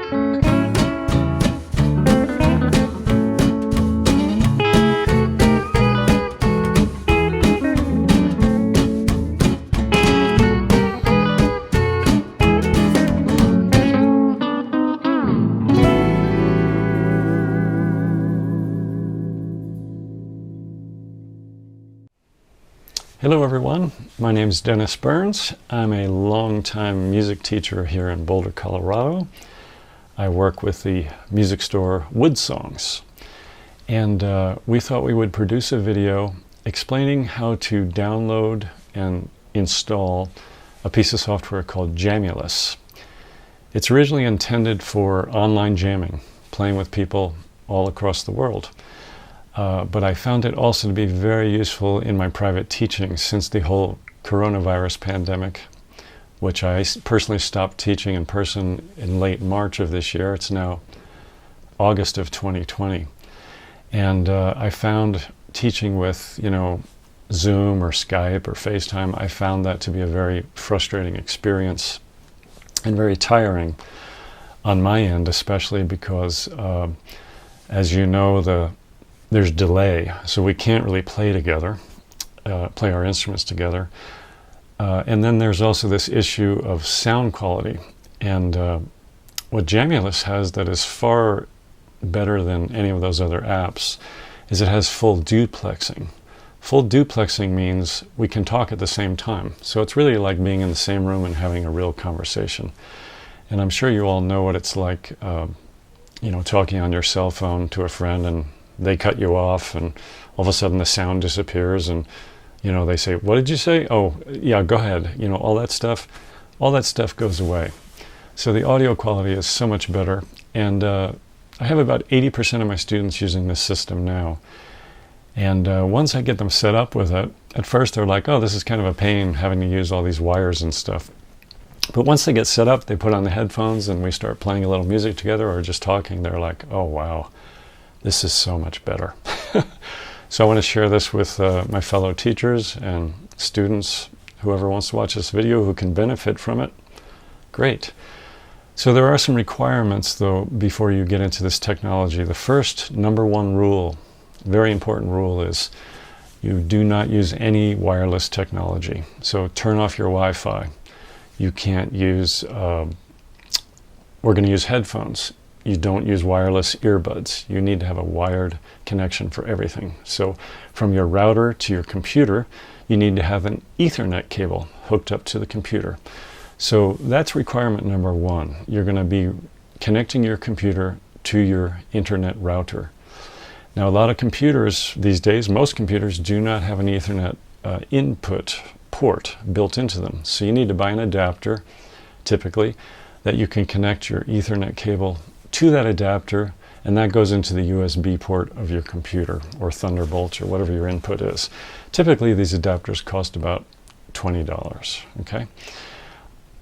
Hello everyone, my name is Dennis Burns. I'm a longtime music teacher here in Boulder, Colorado. I work with the music store Woodsongs. And we thought we would produce a video explaining how to download and install a piece of software called Jamulus. It's originally intended for online jamming, playing with people all across the world. But I found it also to be very useful in my private teaching since the whole coronavirus pandemic, which I personally stopped teaching in person in late March of this year. It's now August of 2020. And I found teaching with, Zoom or Skype or FaceTime, I found that to be a very frustrating experience and very tiring on my end, especially because, as you know, there's delay, so we can't really play together, play our instruments together. And then there's also this issue of sound quality. And what Jamulus has that is far better than any of those other apps is it has full duplexing. Full duplexing means we can talk at the same time. So it's really like being in the same room and having a real conversation. And I'm sure you all know what it's like, talking on your cell phone to a friend and they cut you off and all of a sudden the sound disappears and they say, "What did you say?" "Oh, yeah, go ahead." All that stuff goes away. So the audio quality is so much better. And I have about 80% of my students using this system now. And once I get them set up with it, at first they're like, "Oh, this is kind of a pain having to use all these wires and stuff." But once they get set up, they put on the headphones and we start playing a little music together or just talking. They're like, "Oh, wow. This is so much better." So I want to share this with my fellow teachers and students, whoever wants to watch this video who can benefit from it. Great. So there are some requirements, though, before you get into this technology. The first, number one rule, very important rule, is you do not use any wireless technology. So turn off your Wi-Fi. You can't use, we're going to use headphones. You don't use wireless earbuds. You need to have a wired connection for everything. So from your router to your computer, you need to have an Ethernet cable hooked up to the computer. So that's requirement number one. You're going to be connecting your computer to your internet router. Now, a lot of computers these days, most computers do not have an Ethernet input port built into them. So you need to buy an adapter, typically, that you can connect your Ethernet cable to that adapter, and that goes into the USB port of your computer or Thunderbolt or whatever your input is. Typically these adapters cost about $20, okay?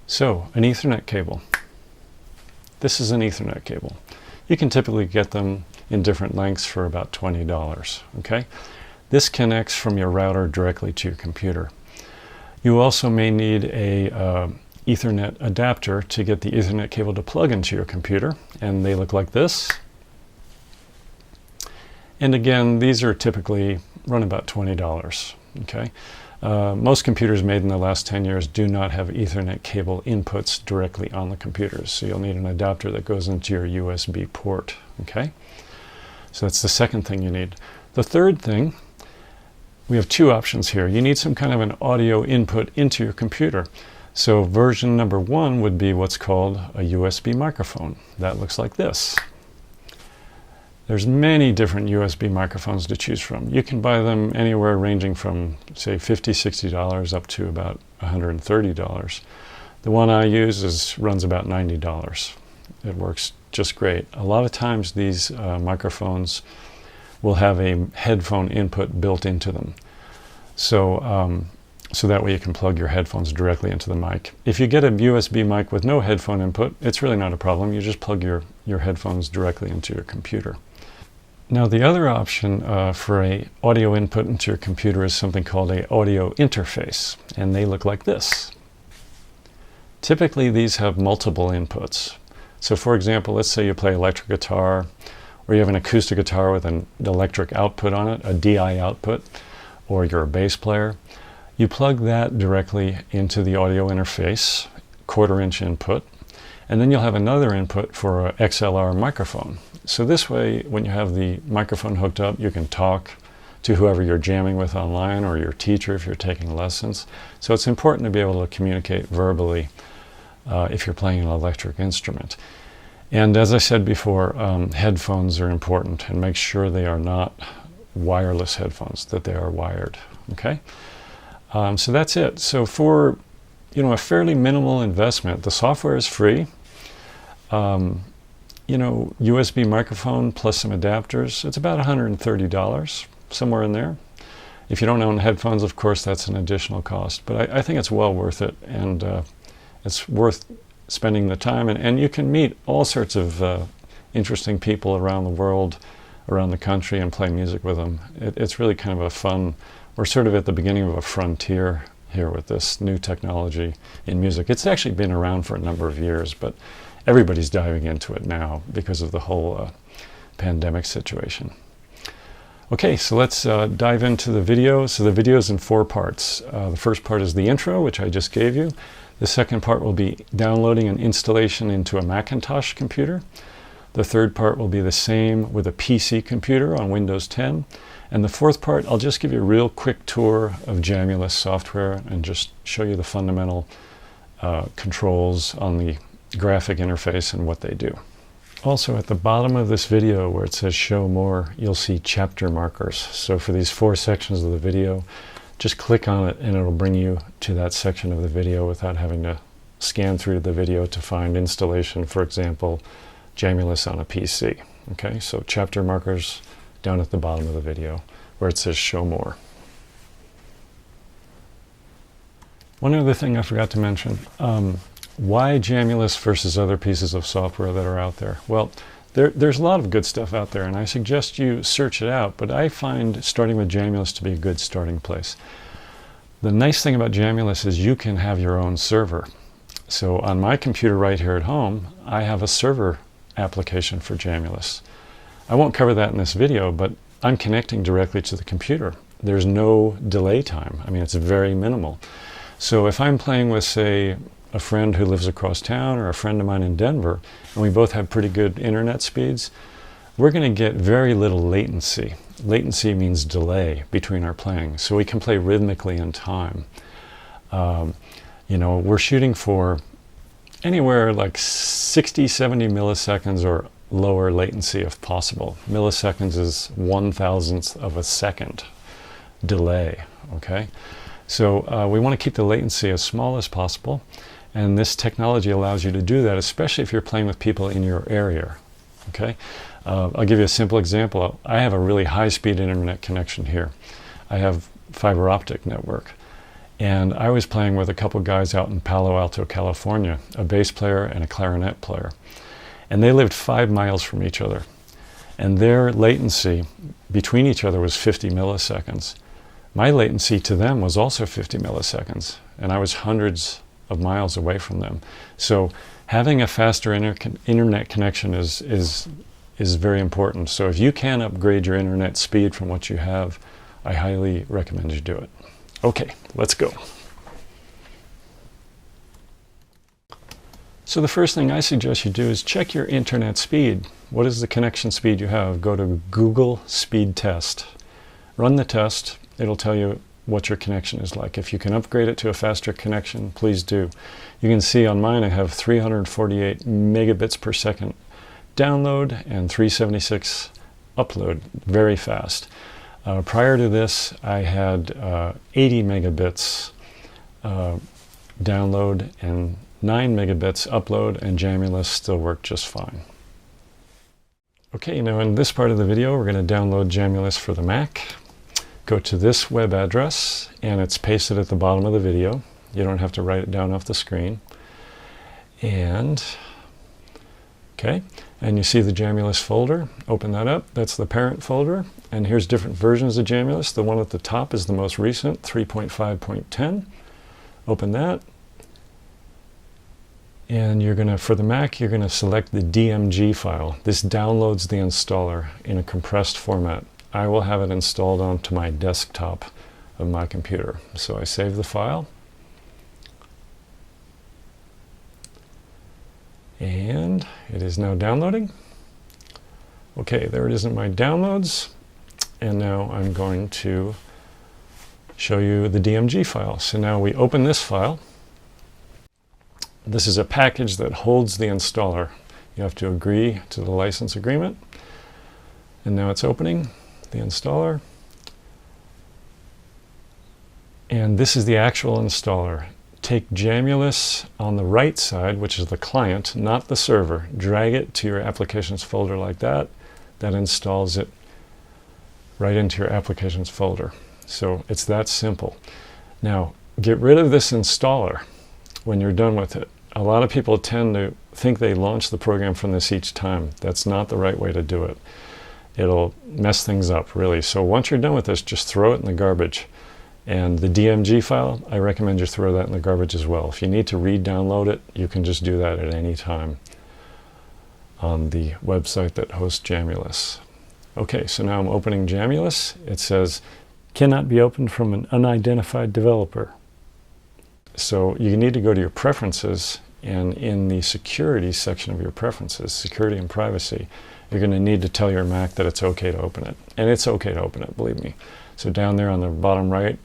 So an Ethernet cable. This is an Ethernet cable. You can typically get them in different lengths for about $20, okay? This connects from your router directly to your computer. You also may need a Ethernet adapter to get the Ethernet cable to plug into your computer, and they look like this. And again, these are typically run about $20, okay? Most computers made in the last 10 years do not have Ethernet cable inputs directly on the computers, so you'll need an adapter that goes into your USB port, okay? So that's the second thing you need. The third thing, we have two options here. You need some kind of an audio input into your computer. So version number one would be what's called a USB microphone. That looks like this. There's many different USB microphones to choose from. You can buy them anywhere ranging from, say, $50, $60 up to about $130. The one I use runs about $90. It works just great. A lot of times these microphones will have a headphone input built into them. So that way you can plug your headphones directly into the mic. If you get a USB mic with no headphone input, it's really not a problem. You just plug your headphones directly into your computer. Now the other option for a audio input into your computer is something called an audio interface, and they look like this. Typically these have multiple inputs. So for example, let's say you play electric guitar, or you have an acoustic guitar with an electric output on it, a DI output, or you're a bass player. You plug that directly into the audio interface, 1/4 inch input, and then you'll have another input for an XLR microphone. So this way, when you have the microphone hooked up, you can talk to whoever you're jamming with online, or your teacher if you're taking lessons. So it's important to be able to communicate verbally if you're playing an electric instrument. And as I said before, headphones are important, and make sure they are not wireless headphones, that they are wired. Okay, so that's it. So for a fairly minimal investment, the software is free. USB microphone plus some adapters, it's about $130, somewhere in there. If you don't own headphones, of course, that's an additional cost, but I think it's well worth it, and it's worth spending the time, and you can meet all sorts of interesting people around the world, around the country, and play music with them. It's really kind of a fun, we're sort of at the beginning of a frontier here with this new technology in music. It's actually been around for a number of years, but everybody's diving into it now because of the whole pandemic situation. Okay, so let's dive into the video. So the video is in 4 parts. The first part is the intro, which I just gave you. The second part will be downloading an installation into a Macintosh computer. The third part will be the same with a PC computer on Windows 10. And the fourth part, I'll just give you a real quick tour of Jamulus software and just show you the fundamental controls on the graphic interface and what they do. Also, at the bottom of this video where it says show more, you'll see chapter markers. So for these 4 sections of the video, just click on it and it'll bring you to that section of the video without having to scan through the video to find installation, for example, Jamulus on a PC. Okay, so chapter markers down at the bottom of the video where it says show more. One other thing I forgot to mention, why Jamulus versus other pieces of software that are out there? Well, there's a lot of good stuff out there, and I suggest you search it out, but I find starting with Jamulus to be a good starting place. The nice thing about Jamulus is you can have your own server. So on my computer right here at home, I have a server application for Jamulus. I won't cover that in this video, but I'm connecting directly to the computer. There's no delay time. I mean, it's very minimal. So if I'm playing with, say, a friend who lives across town or a friend of mine in Denver, and we both have pretty good internet speeds, we're going to get very little latency. Latency means delay between our playing, so we can play rhythmically in time. We're shooting for anywhere like 60, 70 milliseconds or lower latency if possible. Milliseconds is 1,000th of a second delay, okay? So we want to keep the latency as small as possible. And this technology allows you to do that, especially if you're playing with people in your area. Okay, I'll give you a simple example. I have a really high-speed internet connection here. I have fiber optic network. And I was playing with a couple guys out in Palo Alto, California, a bass player and a clarinet player. And they lived 5 miles from each other. And their latency between each other was 50 milliseconds. My latency to them was also 50 milliseconds. And I was hundreds of miles away from them. So having a faster internet connection is very important. So if you can upgrade your internet speed from what you have, I highly recommend you do it. Okay, let's go. So the first thing I suggest you do is check your internet speed. What is the connection speed you have? Go to Google Speed Test. Run the test. It'll tell you what your connection is like. If you can upgrade it to a faster connection, please do. You can see on mine I have 348 megabits per second download and 376 upload, very fast. Prior to this, I had 80 megabits download and 9 megabits upload, and Jamulus still worked just fine. Okay, now in this part of the video, we're going to download Jamulus for the Mac. Go to this web address, and it's pasted at the bottom of the video. You don't have to write it down off the screen. And, okay, and you see the Jamulus folder. Open that up. That's the parent folder. And here's different versions of Jamulus. The one at the top is the most recent, 3.5.10. Open that. And you're going to, for the Mac, you're going to select the DMG file. This downloads the installer in a compressed format. I will have it installed onto my desktop of my computer. So I save the file. And it is now downloading. Okay, there it is in my downloads. And now I'm going to show you the DMG file. So now we open this file. This is a package that holds the installer. You have to agree to the license agreement. And now it's opening the installer. And this is the actual installer. Take Jamulus on the right side, which is the client, not the server. Drag it to your applications folder like that. That installs it right into your applications folder. So it's that simple. Now, get rid of this installer when you're done with it. A lot of people tend to think they launch the program from this each time. That's not the right way to do it. It'll mess things up, really. So once you're done with this, just throw it in the garbage. And the DMG file, I recommend you throw that in the garbage as well. If you need to re-download it, you can just do that at any time on the website that hosts Jamulus. Okay, so now I'm opening Jamulus. It says, cannot be opened from an unidentified developer. So you need to go to your preferences, and in the security section of your preferences, security and privacy, you're going to need to tell your Mac that it's okay to open it. And it's okay to open it, believe me. So down there on the bottom right,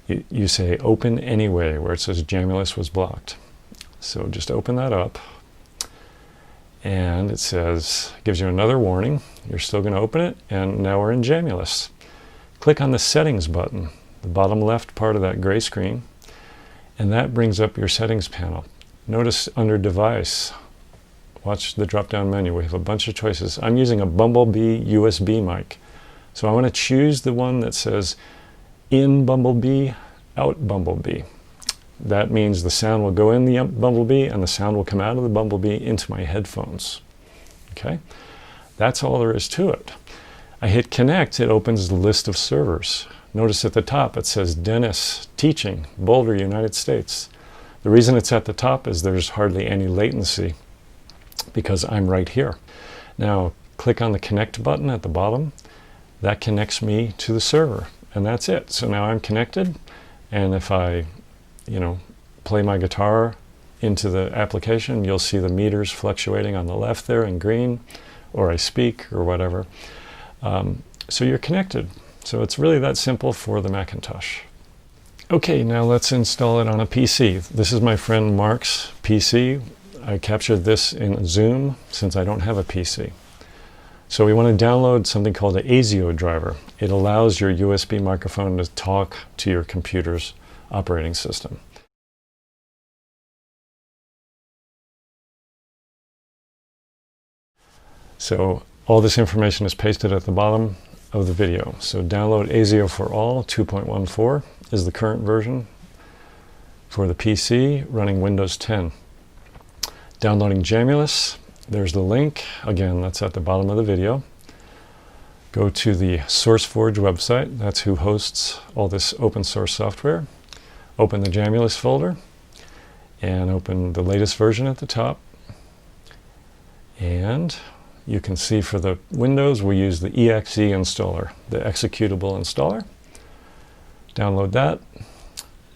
you say open anyway, where it says Jamulus was blocked. So just open that up. And it says, gives you another warning. You're still going to open it, and now we're in Jamulus. Click on the settings button, the bottom left part of that gray screen, and that brings up your settings panel. Notice under device, watch the drop-down menu. We have a bunch of choices. I'm using a Bumblebee USB mic. So I want to choose the one that says in Bumblebee, out Bumblebee. That means the sound will go in the Bumblebee and the sound will come out of the Bumblebee into my headphones. Okay? That's all there is to it. I hit connect, it opens the list of servers. Notice at the top it says Dennis Teaching, Boulder, United States. The reason it's at the top is there's hardly any latency because I'm right here. Now click on the connect button at the bottom. That connects me to the server, and that's it. So now I'm connected, and if I play my guitar into the application, you'll see the meters fluctuating on the left there in green, or I speak or whatever. So you're connected. So it's really that simple for the Macintosh. Okay, now let's install it on a PC. This is my friend Mark's PC. I captured this in Zoom since I don't have a PC. So we want to download something called an ASIO driver. It allows your USB microphone to talk to your computer's operating system. So all this information is pasted at the bottom of the video. So download ASIO for All 2.14 is the current version for the PC running Windows 10. Downloading Jamulus, there's the link. Again, that's at the bottom of the video. Go to the SourceForge website. That's who hosts all this open source software. Open the Jamulus folder and open the latest version at the top. And you can see for the Windows, we use the exe installer, the executable installer. Download that.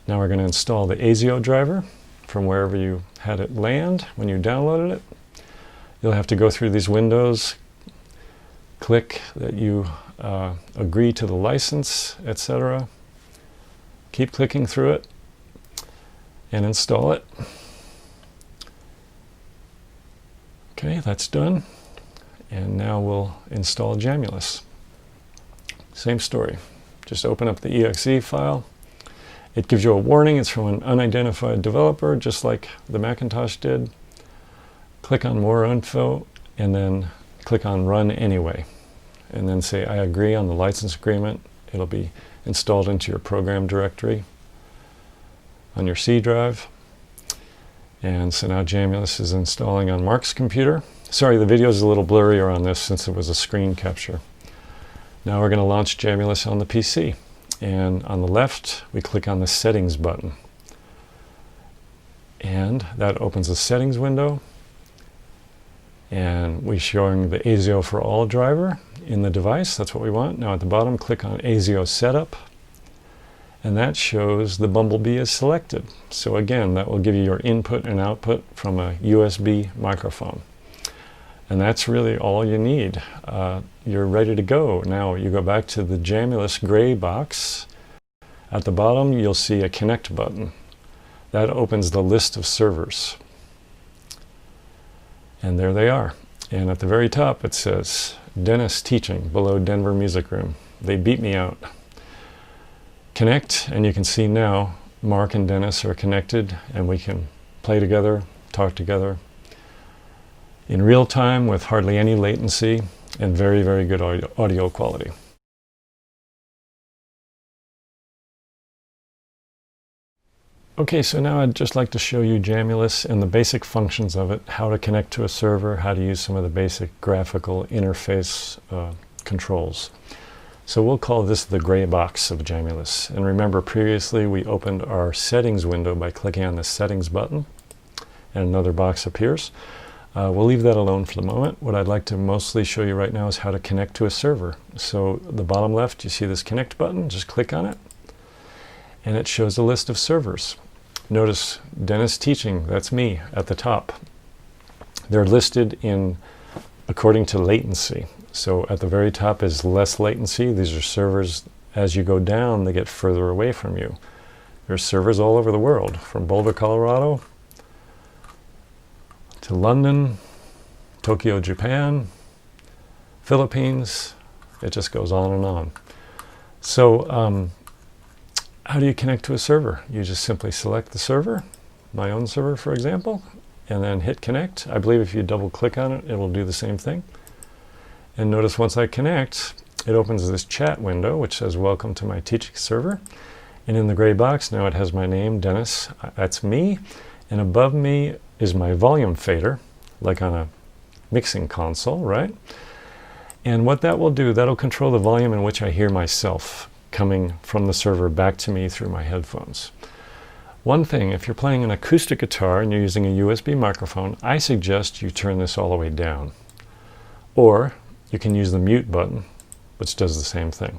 Now we're going to install the ASIO driver from wherever you had it land when you downloaded it. You'll have to go through these windows, click that you agree to the license, etc. Keep clicking through it and install it. Okay, that's done. And now we'll install Jamulus. Same story. Just open up the exe file. It gives you a warning. It's from an unidentified developer, just like the Macintosh did. Click on More Info, and then click on Run Anyway. And then say, I agree on the license agreement. It'll be installed into your program directory on your C drive. And so now Jamulus is installing on Mark's computer. Sorry, the video is a little blurrier on this since it was a screen capture. Now we're going to launch Jamulus on the PC. And on the left, we click on the Settings button. And that opens the settings window. And we're showing the ASIO for all driver in the device. That's what we want. Now at the bottom, click on ASIO setup. And that shows the Bumblebee is selected. So again, that will give you your input and output from a USB microphone. And that's really all you need. You're ready to go. Now you go back to the Jamulus gray box. At the bottom, you'll see a connect button. That opens the list of servers. And there they are. And at the very top, it says, Dennis teaching below Denver Music Room. They beat me out. Connect, and you can see now Mark and Dennis are connected, and we can play together, talk together in real time with hardly any latency and very, very good audio quality. Okay, so now I'd just like to show you Jamulus and the basic functions of it, how to connect to a server, how to use some of the basic graphical interface controls. So we'll call this the gray box of Jamulus. And remember, previously we opened our settings window by clicking on the settings button, and another box appears. We'll leave that alone for the moment. What I'd like to mostly show you right now is how to connect to a server. So the bottom left, you see this connect button, just click on it, and it shows a list of servers. Notice Dennis teaching, that's me at the top. They're listed in according to latency. So at the very top is less latency. These are servers, as you go down, they get further away from you. There's servers all over the world, from Boulder, Colorado, to London, Tokyo, Japan, Philippines. It just goes on and on. So how do you connect to a server? You just simply select the server, my own server, for example, and then hit connect. I believe if you double click on it, it will do the same thing. And notice once I connect, it opens this chat window, which says, welcome to my teaching server. And in the gray box, now it has my name, Dennis, that's me. And above me is my volume fader, like on a mixing console, right? And what that will do, that'll control the volume in which I hear myself coming from the server back to me through my headphones. One thing, if you're playing an acoustic guitar and you're using a USB microphone, I suggest you turn this all the way down. Or you can use the mute button, which does the same thing.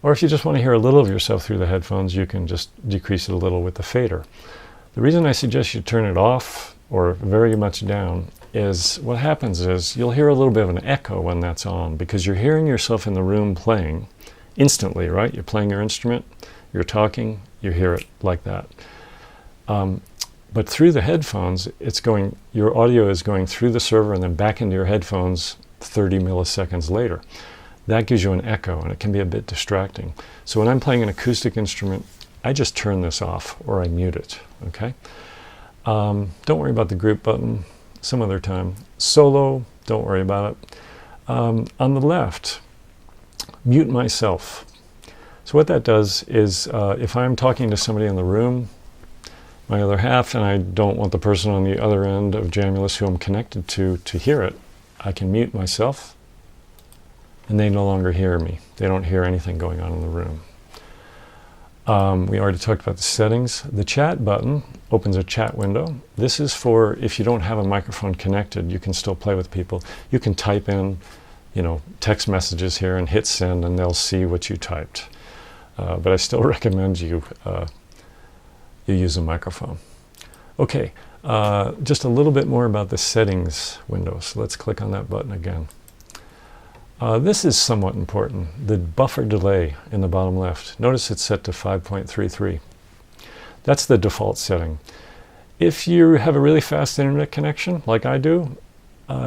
Or if you just want to hear a little of yourself through the headphones, you can just decrease it a little with the fader. The reason I suggest you turn it off or very much down is what happens is you'll hear a little bit of an echo when that's on, because you're hearing yourself in the room playing instantly, right? You're playing your instrument, you're talking, you hear it like that. But through the headphones, your audio is going through the server and then back into your headphones 30 milliseconds later. That gives you an echo, and it can be a bit distracting. So when I'm playing an acoustic instrument, I just turn this off or I mute it, okay? Don't worry about the group button, some other time. Solo, don't worry about it. On the left, mute myself. So what that does is if I'm talking to somebody in the room, my other half, and I don't want the person on the other end of Jamulus who I'm connected to hear it, I can mute myself, and they no longer hear me. They don't hear anything going on in the room. We already talked about the settings. The chat button opens a chat window. This is for if you don't have a microphone connected, you can still play with people. You can type in, text messages here and hit send, and they'll see what you typed. But I still recommend you use a microphone. Okay, just a little bit more about the settings window. So let's click on that button again. This is somewhat important. The buffer delay in the bottom left. Notice it's set to 5.33. That's the default setting. If you have a really fast internet connection, like I do,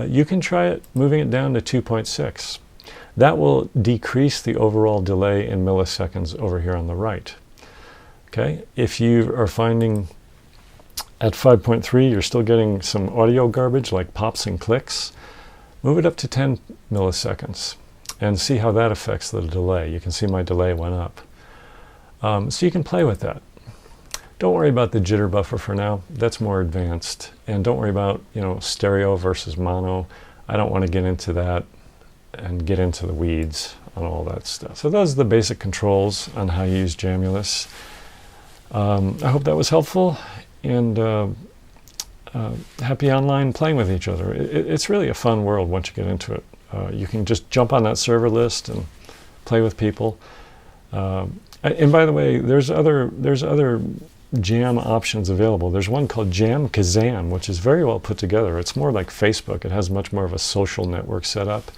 you can try it moving it down to 2.6. That will decrease the overall delay in milliseconds over here on the right. Okay, if you are finding at 5.3 you're still getting some audio garbage like pops and clicks, move it up to 10 milliseconds and see how that affects the delay. You can see my delay went up. So you can play with that. Don't worry about the jitter buffer for now. That's more advanced. And don't worry about, stereo versus mono. I don't want to get into that and get into the weeds on all that stuff. So those are the basic controls on how you use Jamulus. I hope that was helpful. happy online playing with each other. It's really a fun world once you get into it. You can just jump on that server list and play with people. And by the way, there's other jam options available. There's one called Jam Kazam, which is very well put together. It's more like Facebook. It has much more of a social network setup.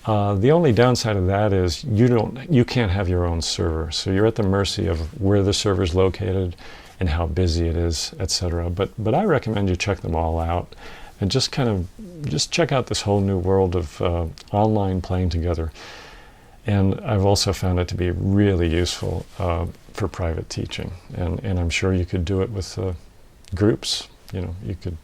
The only downside of that is you can't have your own server, so you're at the mercy of where the server is located and how busy it is, etc. But I recommend you check them all out and just check out this whole new world of online playing together. And I've also found it to be really useful for private teaching, and I'm sure you could do it with groups. You could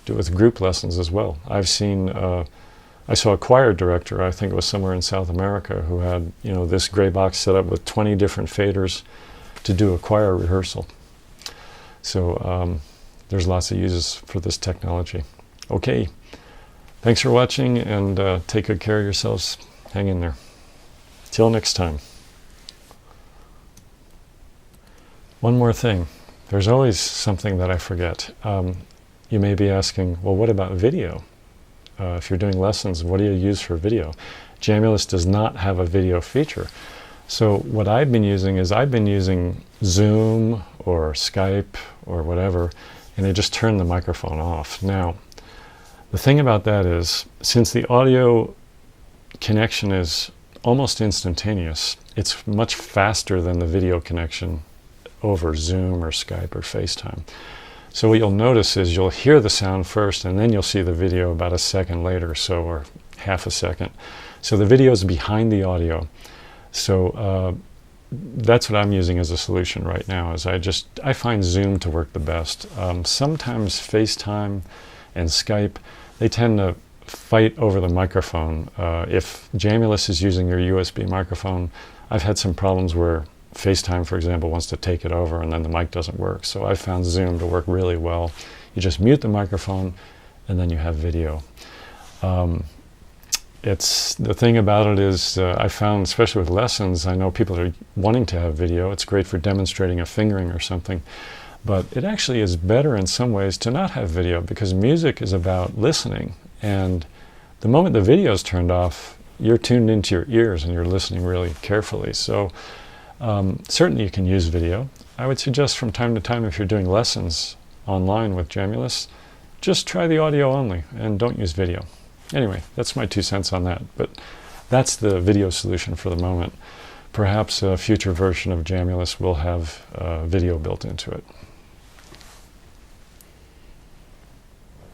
do it with group lessons as well. I saw a choir director, I think it was somewhere in South America, who had this gray box set up with 20 different faders to do a choir rehearsal. So there's lots of uses for this technology. Okay, thanks for watching, and take good care of yourselves. Hang in there. Till next time. One more thing. There's always something that I forget. You may be asking, well, what about video? If you're doing lessons, what do you use for video? Jamulus does not have a video feature. So what I've been using is Zoom or Skype or whatever, and I just turn the microphone off. Now, the thing about that is, since the audio connection is almost instantaneous, it's much faster than the video connection over Zoom or Skype or FaceTime. So what you'll notice is you'll hear the sound first, and then you'll see the video about a second later, so, or half a second. So the video is behind the audio. So that's what I'm using as a solution right now. Is I find Zoom to work the best. Sometimes FaceTime and Skype, they tend to fight over the microphone. If Jamulus is using your USB microphone, I've had some problems where FaceTime, for example, wants to take it over and then the mic doesn't work. So I found Zoom to work really well. You just mute the microphone and then you have video. The thing about it is, I found, especially with lessons, I know people are wanting to have video. It's great for demonstrating a fingering or something. But it actually is better in some ways to not have video, because music is about listening. And the moment the video is turned off, you're tuned into your ears and you're listening really carefully. So certainly you can use video. I would suggest from time to time, if you're doing lessons online with Jamulus, just try the audio only and don't use video. Anyway, that's my 2 cents on that. But that's the video solution for the moment. Perhaps a future version of Jamulus will have video built into it.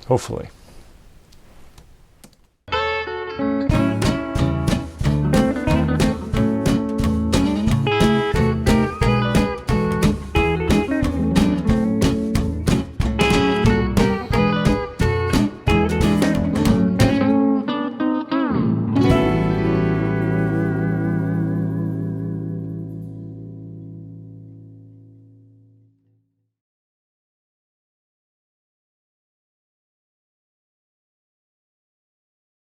Hopefully.